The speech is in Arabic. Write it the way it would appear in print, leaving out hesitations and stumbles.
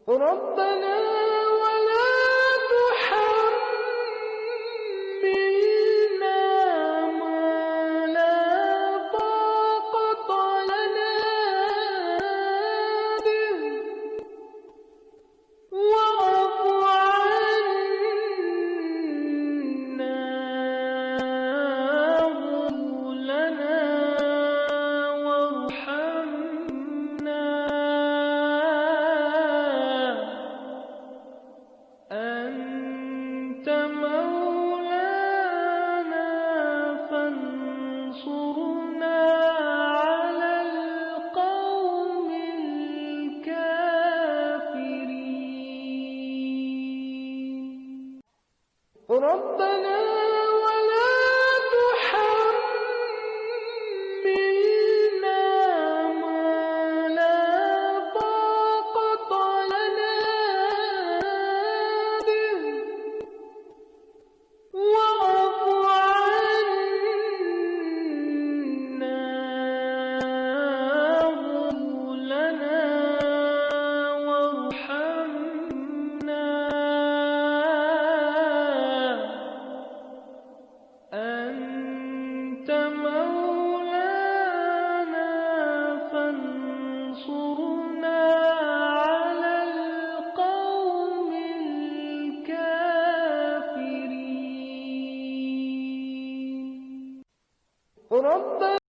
ربنا ولا تحملنا ما لا طاقة لنا به واعف عنا واغفر لنا وارحمنا أنت مولانا فانصرنا على القوم الكافرين ربنا